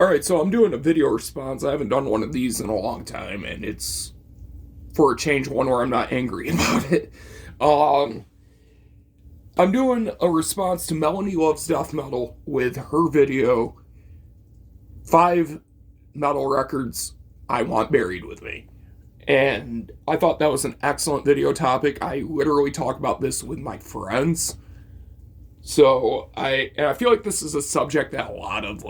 Alright, so I'm doing a video response. I haven't done one of these in a long time, and it's, for a change, one where I'm not angry about it. Um, I'm doing a response to Melanie Loves Death Metal with her video, 5 metal records I want buried with me. And I thought that was an excellent video topic. I literally talk about this with my friends. I feel like this is a subject that a lot of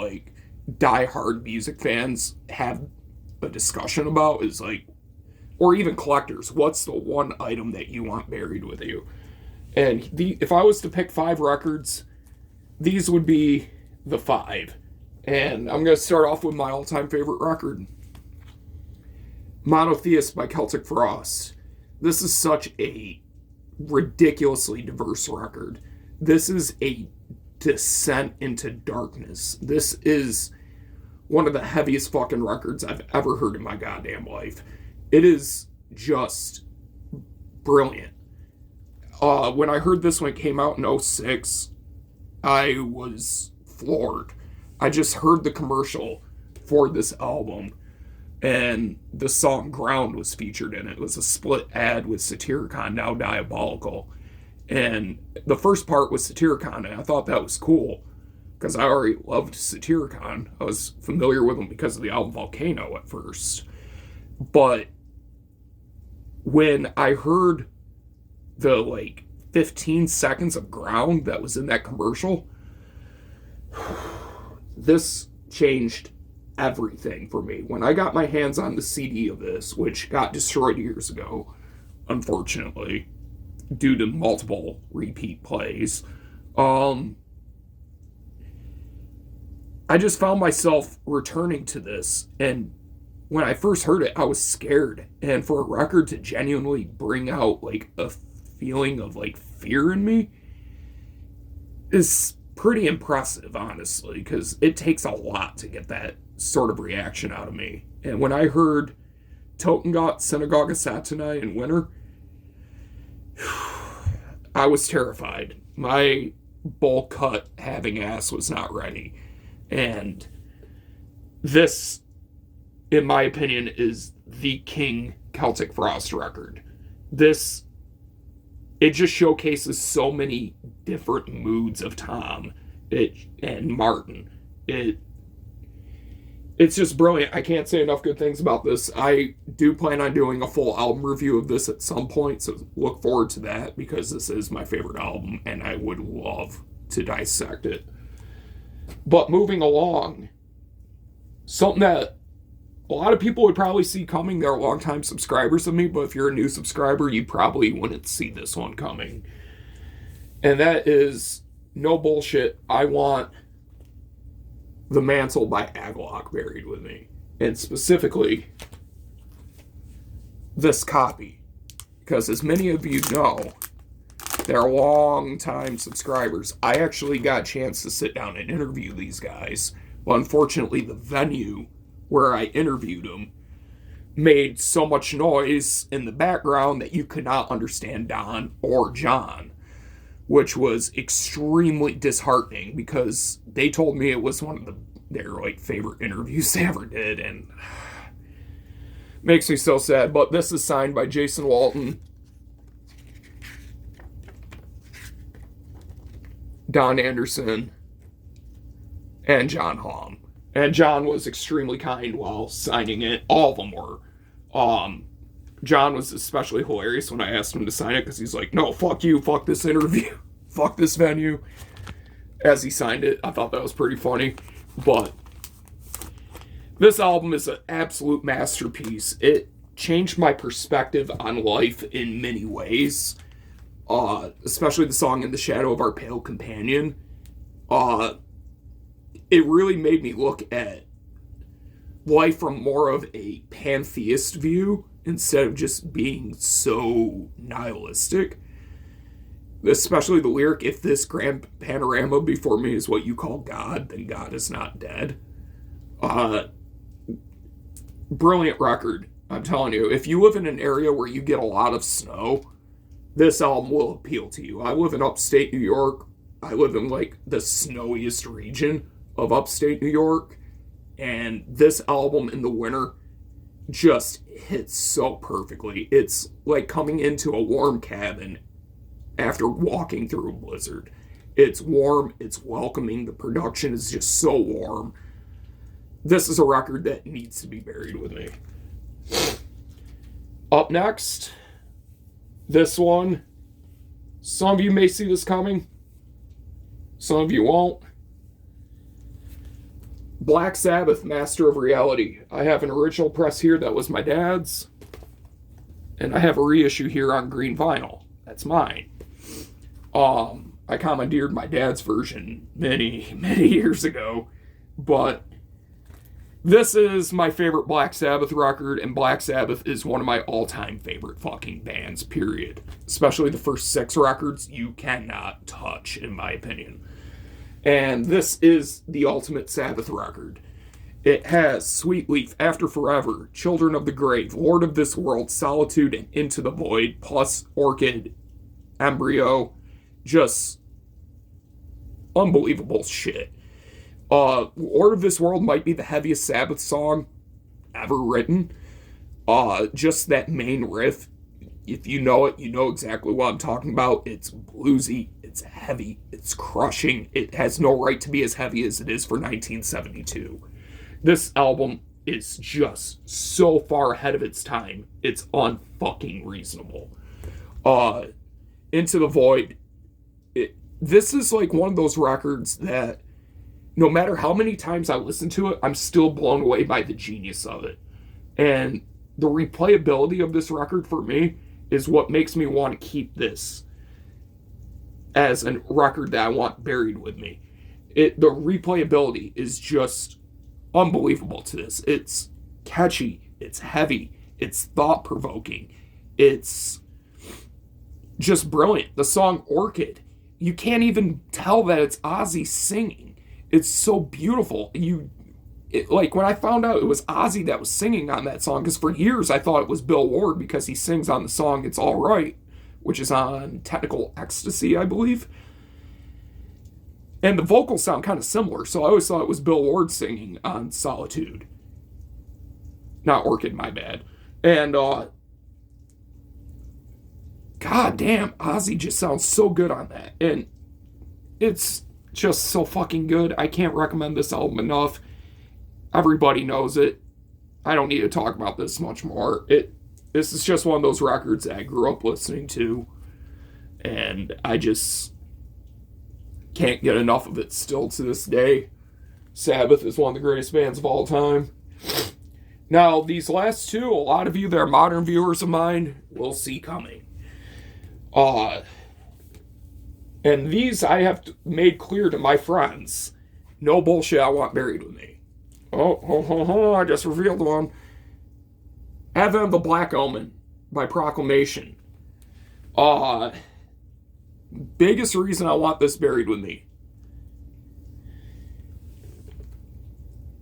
die-hard music fans have a discussion about, is like, or even collectors, what's the one item that you want buried with you? And if I was to pick 5 records, these would be the 5. And I'm going to start off with my all-time favorite record, Monotheist by Celtic Frost. This is such a ridiculously diverse record. This is a descent into darkness. This is one of the heaviest fucking records I've ever heard in my goddamn life. It is just brilliant. When I heard this when it came out in '06, I was floored. I just heard the commercial for this album, and the song Ground was featured in it. It was a split ad with Satyricon, Now Diabolical. And the first part was Satyricon, and I thought that was cool, because I already loved Satyricon. I was familiar with them because of the album Volcano at first. But when I heard the 15 seconds of Ground that was in that commercial, this changed everything for me. When I got my hands on the CD of this, which got destroyed years ago, unfortunately, due to multiple repeat plays, I just found myself returning to this. And when I first heard it, I was scared. And for a record to genuinely bring out a feeling of fear in me is pretty impressive, honestly, because it takes a lot to get that sort of reaction out of me. And when I heard Totengot, Synagogue of Satani, and Winter, I was terrified. My bowl cut having ass was not ready. And this, in my opinion, is the king Celtic Frost record. It just showcases so many different moods of Tom and Martin. It's just brilliant. I can't say enough good things about this. I do plan on doing a full album review of this at some point, so look forward to that, because this is my favorite album, and I would love to dissect it. But moving along, something that a lot of people would probably see coming. They're longtime subscribers of me, but if you're a new subscriber, you probably wouldn't see this one coming. And that is, no bullshit, I want the Mantle by Aglock buried with me. And specifically, this copy. Because as many of you know, they're long-time subscribers. I actually got a chance to sit down and interview these guys. But unfortunately, the venue where I interviewed them made so much noise in the background that you could not understand Don or John, which was extremely disheartening, because they told me it was one of their favorite interviews they ever did, and makes me so sad. But this is signed by Jason Walton, Don Anderson, and John Hom. And John was extremely kind while signing it. All of them were. John was especially hilarious when I asked him to sign it, because he's like, no, fuck you, fuck this interview, fuck this venue, as he signed it. I thought that was pretty funny. But this album is an absolute masterpiece. It changed my perspective on life in many ways, especially the song In the Shadow of Our Pale Companion. It really made me look at life from more of a pantheist view, instead of just being so nihilistic. Especially the lyric, if this grand panorama before me is what you call God, then God is not dead. Brilliant record, I'm telling you. If you live in an area where you get a lot of snow, this album will appeal to you. I live in upstate New York. I live in the snowiest region of upstate New York, And this album in the winter just hits so perfectly. It's like coming into a warm cabin after walking through a blizzard. It's warm, it's welcoming, the production is just so warm. This is a record that needs to be buried with me. Up next, this one. Some of you may see this coming. Some of you won't. Black Sabbath, Master of Reality. I have an original press here that was my dad's. And I have a reissue here on green vinyl. That's mine. I commandeered my dad's version many, many years ago. But this is my favorite Black Sabbath record, and Black Sabbath is one of my all-time favorite fucking bands, period. Especially the first 6 records you cannot touch, in my opinion. And this is the ultimate Sabbath record. It has Sweet Leaf, After Forever, Children of the Grave, Lord of This World, Solitude, and Into the Void, plus Orchid, Embryo. Just unbelievable shit. Lord of This World might be the heaviest Sabbath song ever written. Just that main riff, if you know it, you know exactly what I'm talking about. It's bluesy, it's heavy, it's crushing. It has no right to be as heavy as it is for 1972. This album is just so far ahead of its time. It's unfucking reasonable. Into the Void. This is like one of those records that no matter how many times I listen to it, I'm still blown away by the genius of it. And the replayability of this record for me is what makes me want to keep this as a record that I want buried with me. The replayability is just unbelievable to this. It's catchy, it's heavy, it's thought-provoking, it's just brilliant. The song Orchid, you can't even tell that it's Ozzy singing. It's so beautiful. Like when I found out it was Ozzy that was singing on that song, because for years I thought it was Bill Ward because he sings on the song It's All Right, which is on Technical Ecstasy, I believe. And the vocals sound kind of similar, so I always thought it was Bill Ward singing on Solitude. Not Orchid, my bad. And, god damn, Ozzy just sounds so good on that. And it's just so fucking good. I can't recommend this album enough. Everybody knows it. I don't need to talk about this much more. This is just one of those records that I grew up listening to, and I just can't get enough of it still to this day. Sabbath is one of the greatest bands of all time. Now, these last two, a lot of you that are modern viewers of mine will see coming. And these I have made clear to my friends. No bullshit I want buried with me. I just revealed one. Advent of the Black Omen by Proclamation. Biggest reason I want this buried with me.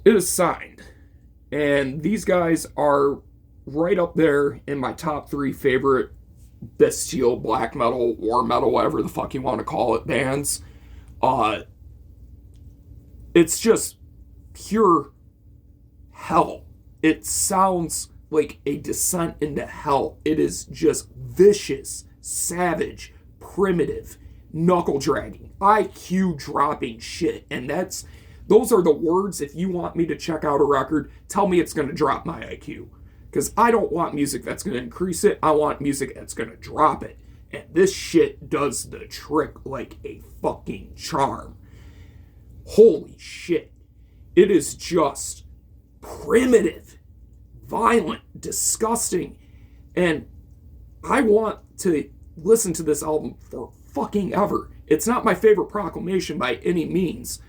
It is signed. And these guys are right up there in my top 3 favorite bestial black metal, war metal, whatever the fuck you want to call it, bands. It's just pure hell. It sounds like a descent into hell. It is just vicious, savage, primitive, knuckle dragging, IQ dropping shit. And those are the words. If you want me to check out a record, tell me it's going to drop my IQ. Because I don't want music that's going to increase it. I want music that's going to drop it. And this shit does the trick like a fucking charm. Holy shit. It is just primitive, violent, disgusting. And I want to listen to this album for fucking ever. It's not my favorite Proclamation by any means.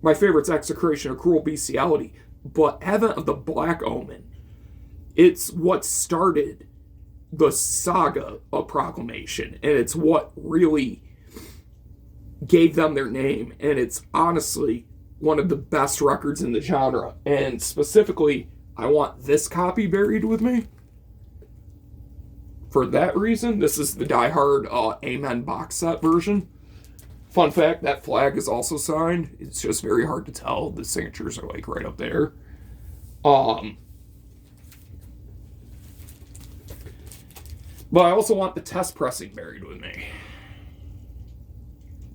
My favorite's Execration of Cruel Bestiality. But Advent of the Black Omen, it's what started the saga of Proclamation. And it's what really gave them their name. And it's honestly one of the best records in the genre. And specifically, I want this copy buried with me. For that reason, this is the Die Hard Amen box set version. Fun fact, that flag is also signed. It's just very hard to tell. The signatures are like right up there. But I also want the test pressing buried with me.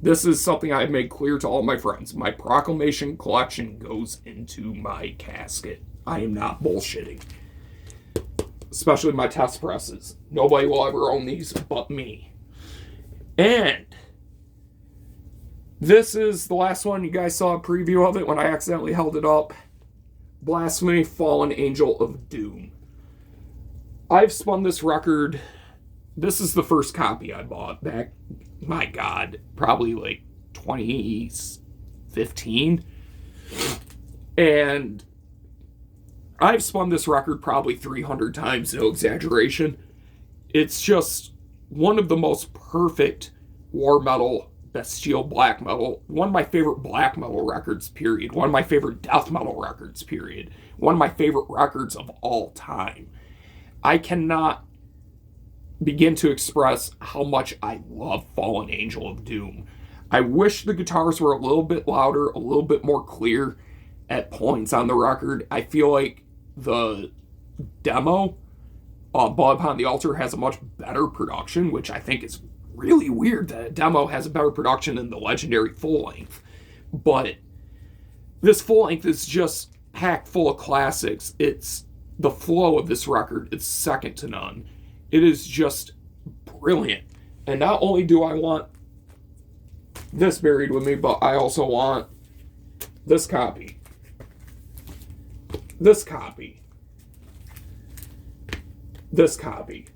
This is something I've made clear to all my friends. My Proclamation collection goes into my casket. I am not bullshitting. Especially my test presses. Nobody will ever own these but me. And this is the last one. You guys saw a preview of it when I accidentally held it up. Blasphemy, Fallen Angel of Doom. I've spun this record. This is the first copy I bought back, my God, probably like 2015. And I've spun this record probably 300 times, no exaggeration. It's just one of the most perfect war metal, bestial black metal, one of my favorite black metal records, period. One of my favorite death metal records, period. One of my favorite records of all time. I cannot begin to express how much I love Fallen Angel of Doom. I wish the guitars were a little bit louder, a little bit more clear at points on the record. I feel like the demo, Blood Upon the Altar, has a much better production, which I think is really weird that a demo has a better production than the legendary full length. But this full length is just packed full of classics. It's the flow of this record, it's second to none. It is just brilliant. And not only do I want this buried with me, but I also want this copy. This copy. This copy.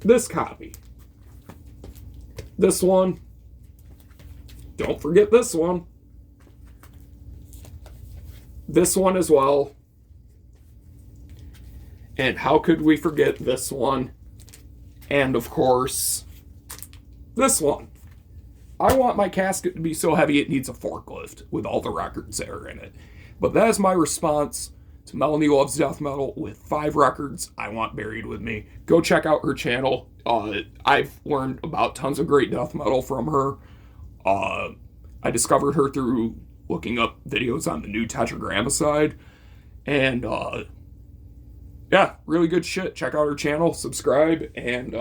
This copy. This one. Don't forget this one. This one as well. And how could we forget this one? And of course, this one. I want my casket to be so heavy it needs a forklift with all the records that are in it. But that is my response to Melanie Loves Death Metal with 5 records I want buried with me. Go check out her channel. I've learned about tons of great death metal from her. I discovered her through looking up videos on the new Tetragrammaticide. And yeah, really good shit. Check out her channel, subscribe, and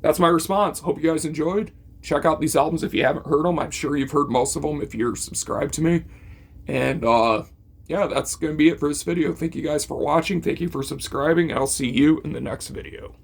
that's my response. Hope you guys enjoyed. Check out these albums if you haven't heard them. I'm sure you've heard most of them if you're subscribed to me. And yeah, that's going to be it for this video. Thank you guys for watching. Thank you for subscribing. I'll see you in the next video.